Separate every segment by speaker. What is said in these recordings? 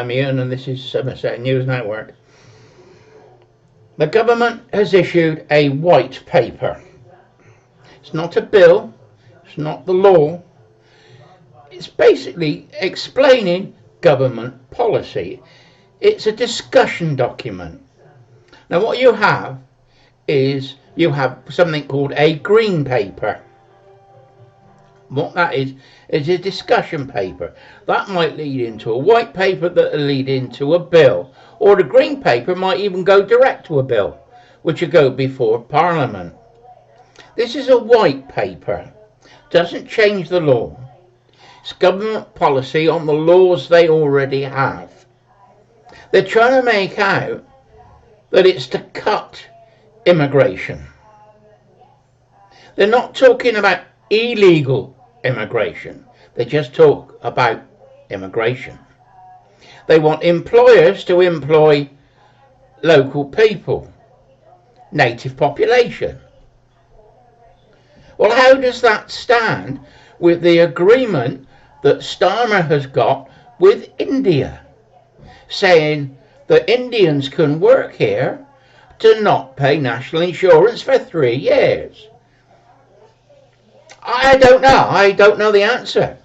Speaker 1: I'm Ian and this is Somerset News Network. The government has issued a white paper. It's not a bill, it's not the law. It's basically explaining government policy. It's a discussion document. Now what you have is you have something called a green paper. What that is a discussion paper. That might lead into a white paper that will lead into a bill. Or the green paper might even go direct to a bill, which will go before Parliament. This is a white paper. Doesn't change the law. It's government policy on the laws they already have. They're trying to make out that it's to cut immigration. They're not talking about illegal immigration. They just talk about immigration. They want employers to employ local people, native population. Well, how does that stand with the agreement that Starmer has got with India, saying that Indians can work here to not pay national insurance for 3 years? I don't know. I don't know the answer.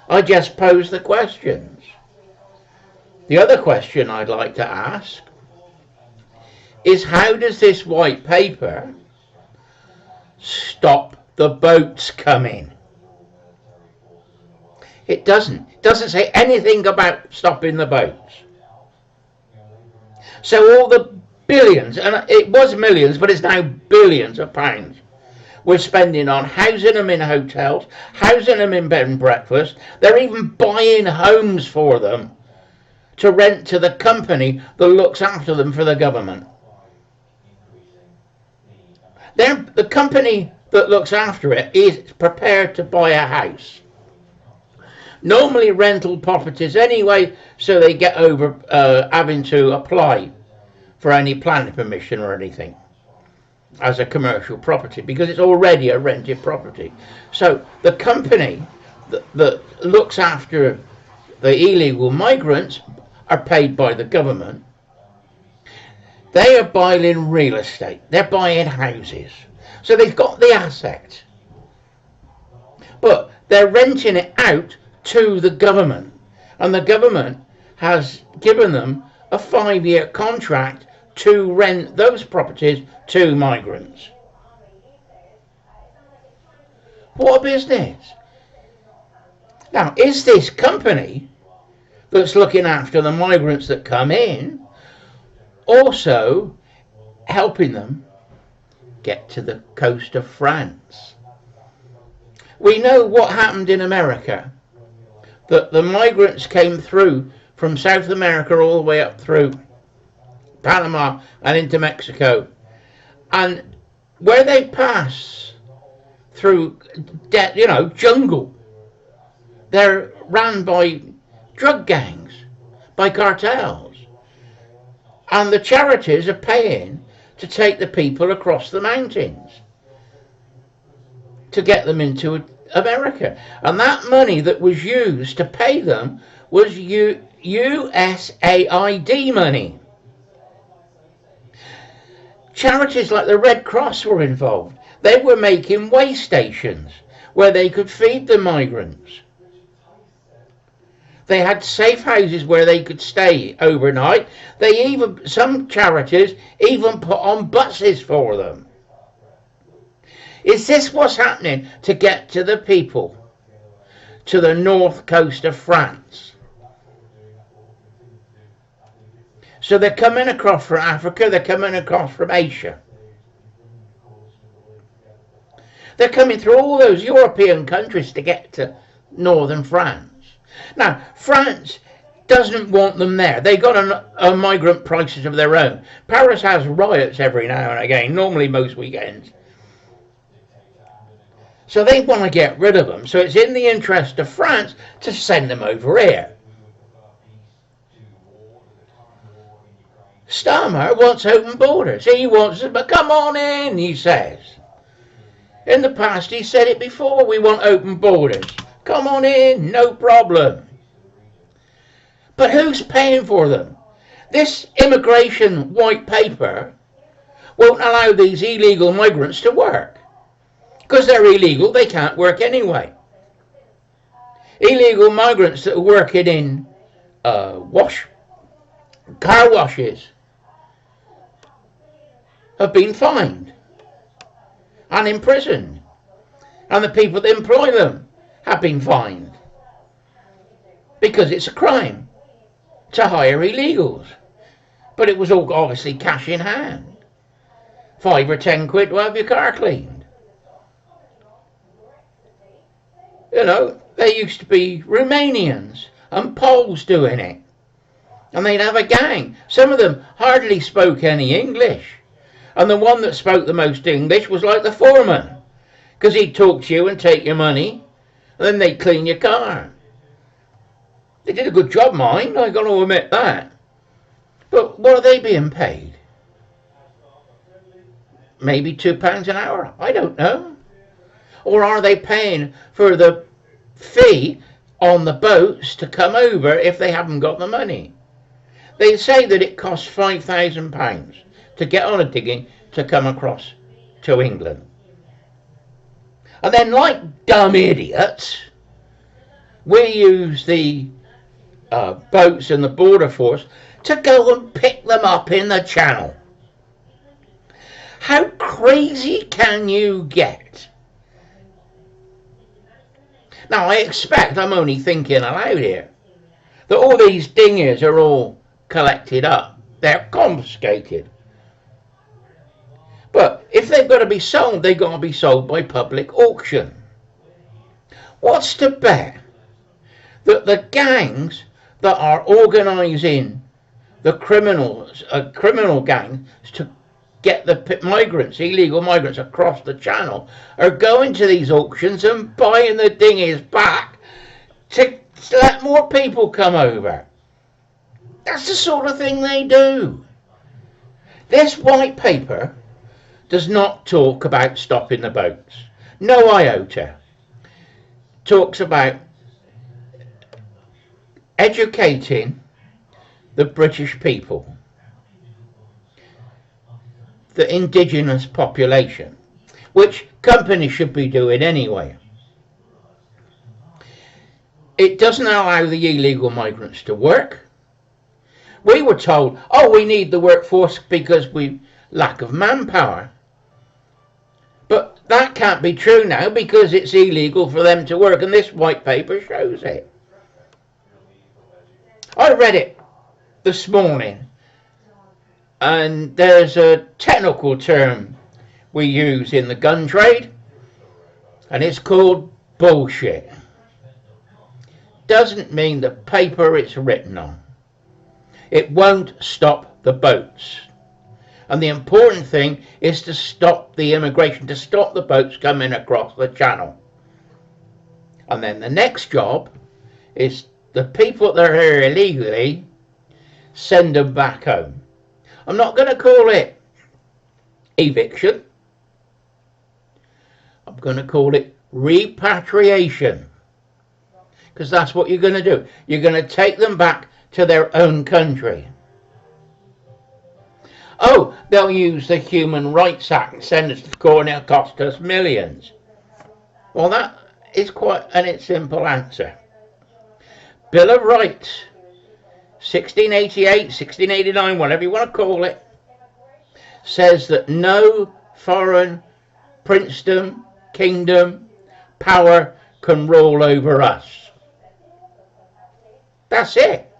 Speaker 1: I just pose the questions. The other question I'd like to ask is, how does this white paper stop the boats coming? It doesn't. It doesn't say anything about stopping the boats. So all the billions, and it was millions, but it's now billions of pounds, we're spending on housing them in hotels, housing them in bed and breakfast. They're even buying homes for them to rent to the company that looks after them for the government. The company that looks after it is prepared to buy a house. Normally rental properties anyway, so they get over having to apply for any planning permission or anything as a commercial property, because it's already a rented property. So the company that looks after the illegal migrants are paid by the government. They are buying real estate. They're buying houses. So they've got the asset. But they're renting it out to the government. And the government has given them a 5-year contract to rent those properties to migrants. What a business. Now, is this company that's looking after the migrants that come in also helping them get to the coast of France? We know what happened in America, that the migrants came through from South America all the way up through Panama and into Mexico, and where they pass through jungle, they're run by drug gangs, by cartels, and the charities are paying to take the people across the mountains to get them into America. And that money that was used to pay them was USAID money. Charities like the Red Cross were involved. They were making way stations where they could feed the migrants. They had safe houses where they could stay overnight. Some charities even put on buses for them. Is this what's happening to get to the people to the north coast of France? So they're coming across from Africa, they're coming across from Asia. They're coming through all those European countries to get to northern France. Now, France doesn't want them there. They've got a migrant crisis of their own. Paris has riots every now and again, normally most weekends. So they want to get rid of them. So it's in the interest of France to send them over here. Starmer wants open borders. He wants them, but come on in, he says. In the past, he said it before, we want open borders. Come on in, no problem. But who's paying for them? This immigration white paper won't allow these illegal migrants to work. Because they're illegal, they can't work anyway. Illegal migrants that are working in car washes have been fined and imprisoned. And the people that employ them have been fined. Because it's a crime to hire illegals. But it was all obviously cash in hand. 5 or 10 quid to have your car cleaned. You know, there used to be Romanians and Poles doing it. And they'd have a gang. Some of them hardly spoke any English. And the one that spoke the most English was like the foreman. Because he'd talk to you and take your money. And then they'd clean your car. They did a good job, mind. I've got to admit that. But what are they being paid? Maybe £2 an hour. I don't know. Or are they paying for the fee on the boats to come over if they haven't got the money? They say that it costs £5,000 to get on a digging to come across to England. And then, like dumb idiots, we use the boats and the border force to go and pick them up in the channel. How crazy can you get? Now, I expect, I'm only thinking aloud here, that all these dinghies are all collected up. They're confiscated. But if they've got to be sold, they've got to be sold by public auction. What's to bet that the gangs that are organising the criminal gangs to get the migrants, illegal migrants across the channel, are going to these auctions and buying the dinghies back to let more people come over? That's the sort of thing they do. This white paper does not talk about stopping the boats. No iota. Talks about educating the British people, the indigenous population, which companies should be doing anyway. It doesn't allow the illegal migrants to work. We were told, oh, we need the workforce because we lack of manpower. But that can't be true now because it's illegal for them to work, and this white paper shows it. I read it this morning, and there's a technical term we use in the gun trade, and it's called bullshit. Doesn't mean the paper it's written on. It won't stop the boats. And the important thing is to stop the immigration, to stop the boats coming across the channel. And then the next job is the people that are here illegally, send them back home. I'm not going to call it eviction. I'm going to call it repatriation. Because that's what you're going to do. You're going to take them back to their own country. Oh, they'll use the Human Rights Act and send us to court and it'll cost us millions. Well, that is quite a simple answer. Bill of Rights, 1688, 1689, whatever you want to call it, says that no foreign princedom, kingdom, power can rule over us. That's it.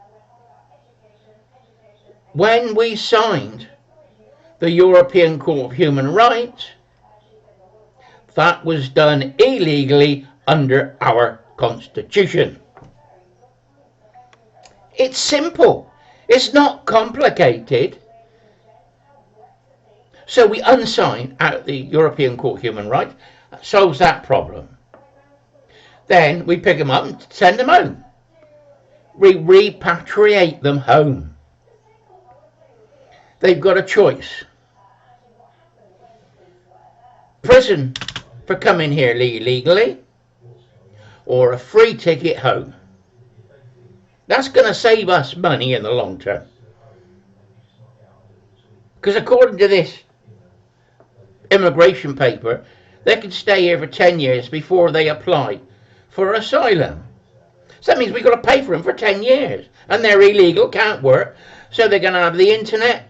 Speaker 1: When we signed the European Court of Human Rights, that was done illegally under our Constitution. It's simple. It's not complicated. So we unsign out the European Court of Human Rights. That solves that problem. Then we pick them up and send them home. We repatriate them home. They've got a choice. Prison for coming here illegally, or a free ticket home. That's going to save us money in the long term. Because according to this immigration paper, they can stay here for 10 years before they apply for asylum. So that means we've got to pay for them for 10 years. And they're illegal, can't work. So they're going to have the internet.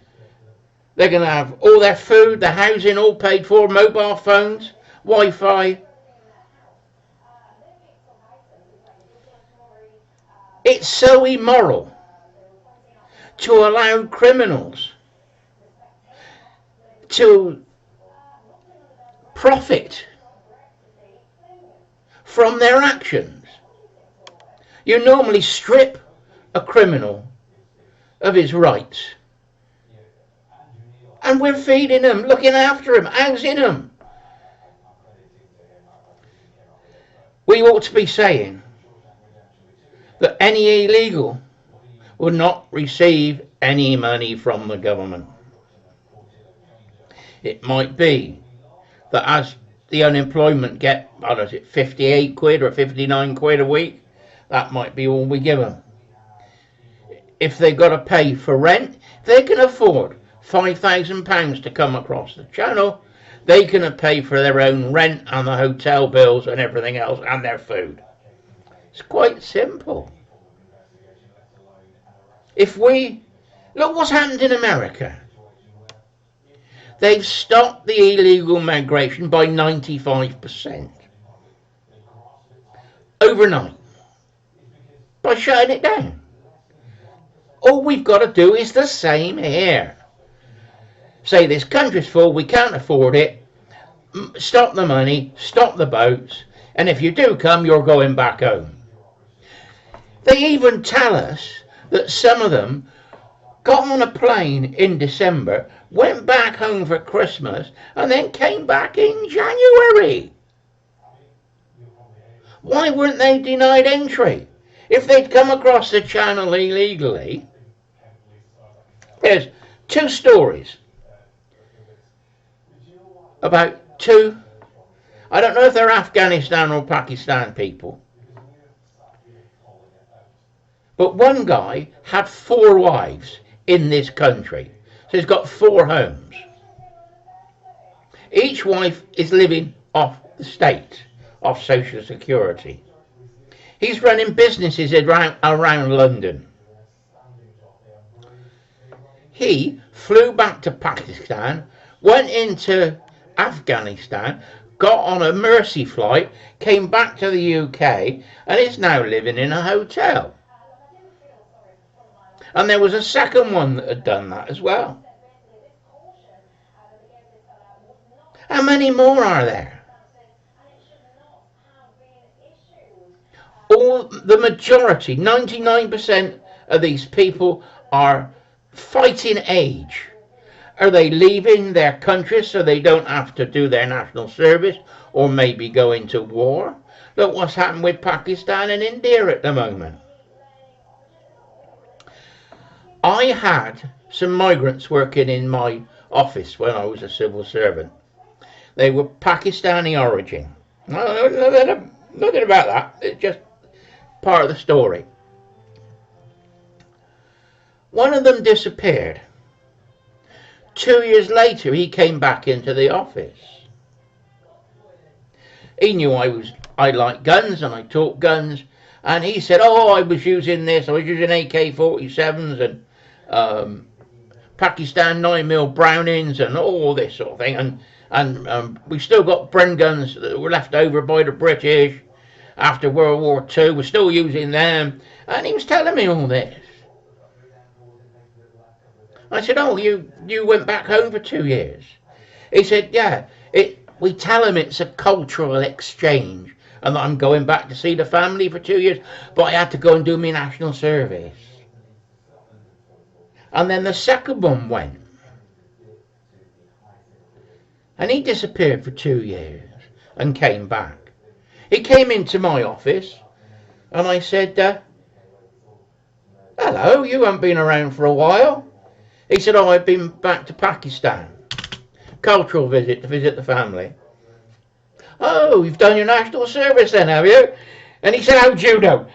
Speaker 1: They're going to have all their food, the housing all paid for, mobile phones, Wi-Fi. It's so immoral to allow criminals to profit from their actions. You normally strip a criminal of his rights. And we're feeding him, looking after him, housing him. We ought to be saying that any illegal will not receive any money from the government. It might be that as the unemployment get, I don't know, is it 58 quid or 59 quid a week, that might be all we give them. If they've got to pay for rent, they can afford £5,000 to come across the channel. They can pay for their own rent and the hotel bills and everything else and their food. It's quite simple. If we look what's happened in America. They've stopped the illegal migration by 95% overnight by shutting it down. All we've got to do is the same here. Say this country's full, we can't afford it. Stop the money, stop the boats, and if you do come, you're going back home. They even tell us that some of them got on a plane in December, went back home for Christmas, and then came back in January. Why weren't they denied entry? If they'd come across the channel illegally, there's two stories about two, I don't know if they're Afghanistan or Pakistan people, but one guy had 4 wives in this country. So he's got 4 homes. Each wife is living off the state, off Social Security. He's running businesses around London. He flew back to Pakistan, went into Afghanistan, got on a Mercy flight, came back to the UK, and is now living in a hotel. And there was a second one that had done that as well. How many more are there? All the majority, 99% of these people are fighting age. Are they leaving their country so they don't have to do their national service or maybe go into war? Look what's happened with Pakistan and India at the moment. I had some migrants working in my office when I was a civil servant. They were Pakistani origin. Nothing about that. It's just part of the story. One of them disappeared. 2 years later, he came back into the office. He knew I liked guns and I taught guns, and he said, "Oh, I was using this. I was using AK-47s and Pakistan 9mm Brownings and all this sort of thing, and we still got Bren guns that were left over by the British after World War II. We're still using them." And he was telling me all this. I said, "Oh, you went back home for 2 years?" He said, "Yeah, we tell him it's a cultural exchange and that I'm going back to see the family for 2 years, but I had to go and do my national service." And then the second one went. And he disappeared for 2 years and came back. He came into my office and I said, "Hello, you haven't been around for a while." He said, "Oh, I've been back to Pakistan. Cultural visit to visit the family." "Oh, you've done your national service then, have you?" And he said, "How do you know?"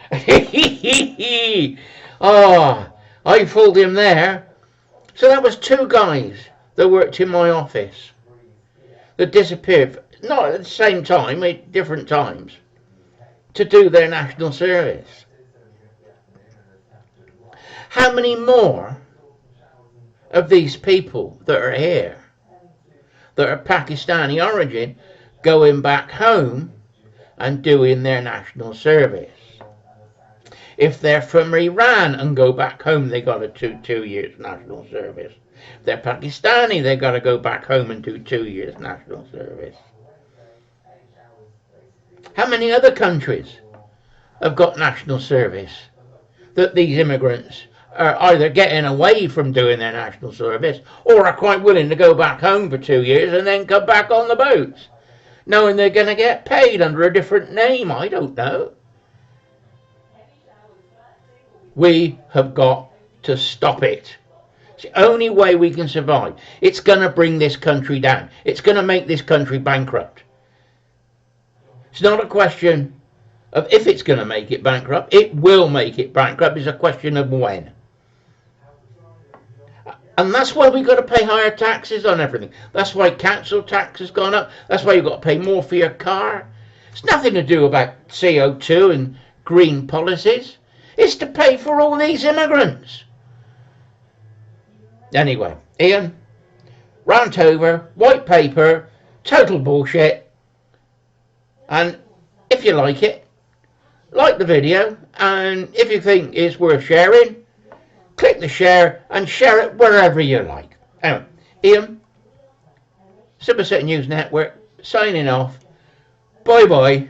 Speaker 1: Oh, I fooled him there. So that was two guys that worked in my office that disappeared, not at the same time, at different times, to do their national service. How many more of these people that are here, that are Pakistani origin, going back home and doing their national service? If they're from Iran and go back home, they got to do 2 years national service. If they're Pakistani, they got to go back home and do 2 years national service. How many other countries have got national service that these immigrants are either getting away from doing their national service or are quite willing to go back home for 2 years and then come back on the boats, knowing they're going to get paid under a different name? I don't know. We have got to stop it. It's the only way we can survive. It's going to bring this country down. It's going to make this country bankrupt. It's not a question of if it's going to make it bankrupt. It will make it bankrupt. It's a question of when. And that's why we've got to pay higher taxes on everything. That's why council tax has gone up. That's why you've got to pay more for your car. It's nothing to do about CO2 and green policies. It's to pay for all these immigrants. Anyway, Ian, rant over, white paper, total bullshit. And if you like it, like the video, and if you think it's worth sharing, click the share and share it wherever you like. Anyway, Ian, Somerset News Network, signing off. Bye bye.